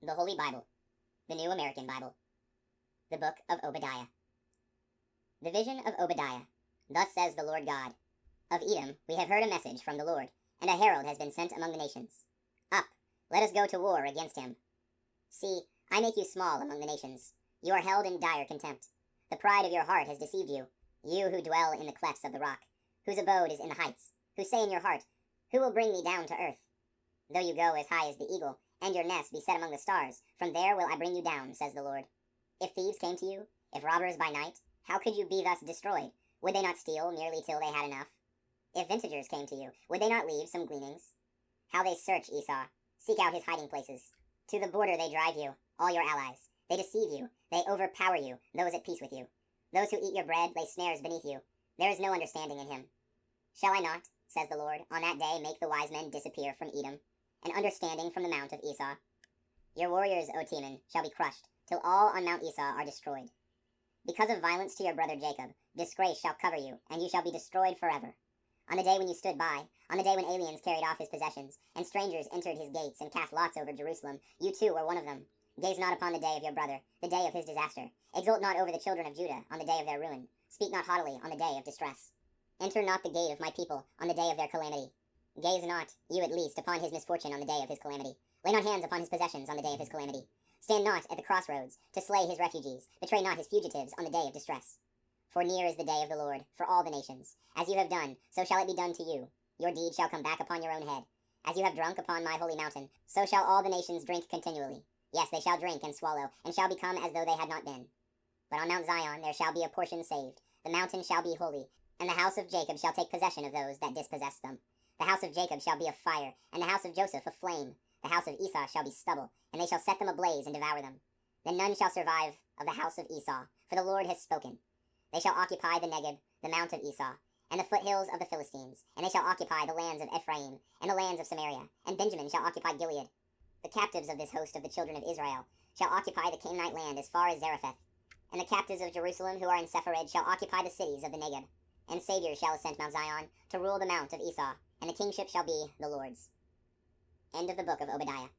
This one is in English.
The Holy Bible, the New American Bible, the Book of Obadiah. The vision of Obadiah. Thus says the Lord God. Of Edom we have heard a message from the Lord, and a herald has been sent among the nations. Up, let us go to war against him. See, I make you small among the nations. You are held in dire contempt. The pride of your heart has deceived you, you who dwell in the clefts of the rock, whose abode is in the heights, who say in your heart, Who will bring me down to earth? Though you go as high as the eagle, and your nest be set among the stars, from there will I bring you down, says the Lord. If thieves came to you, if robbers by night, how could you be thus destroyed? Would they not steal merely till they had enough? If vintagers came to you, would they not leave some gleanings? How they search Esau, seek out his hiding places. To the border they drive you, all your allies. They deceive you, they overpower you, those at peace with you. Those who eat your bread lay snares beneath you. There is no understanding in him. Shall I not, says the Lord, on that day make the wise men disappear from Edom, and understanding from the mount of Esau? Your warriors, O Teman, shall be crushed, till all on Mount Esau are destroyed. Because of violence to your brother Jacob, disgrace shall cover you, and you shall be destroyed forever. On the day when you stood by, on the day when aliens carried off his possessions, and strangers entered his gates and cast lots over Jerusalem, you too were one of them. Gaze not upon the day of your brother, the day of his disaster. Exult not over the children of Judah on the day of their ruin. Speak not haughtily on the day of distress. Enter not the gate of my people on the day of their calamity. Gaze not, you at least, upon his misfortune on the day of his calamity. Lay not hands upon his possessions on the day of his calamity. Stand not at the crossroads to slay his refugees. Betray not his fugitives on the day of distress. For near is the day of the Lord for all the nations. As you have done, so shall it be done to you. Your deed shall come back upon your own head. As you have drunk upon my holy mountain, so shall all the nations drink continually. Yes, they shall drink and swallow, and shall become as though they had not been. But on Mount Zion there shall be a portion saved. The mountain shall be holy, and the house of Jacob shall take possession of those that dispossess them. The house of Jacob shall be a fire, and the house of Joseph a flame. The house of Esau shall be stubble, and they shall set them ablaze and devour them. Then none shall survive of the house of Esau, for the Lord has spoken. They shall occupy the Negeb, the mount of Esau, and the foothills of the Philistines, and they shall occupy the lands of Ephraim, and the lands of Samaria, and Benjamin shall occupy Gilead. The captives of this host of the children of Israel shall occupy the Canaanite land as far as Zarephath, and the captives of Jerusalem who are in Sepharad shall occupy the cities of the Negeb. And saviors shall ascend Mount Zion to rule the mount of Esau, and the kingship shall be the Lord's. End of the Book of Obadiah.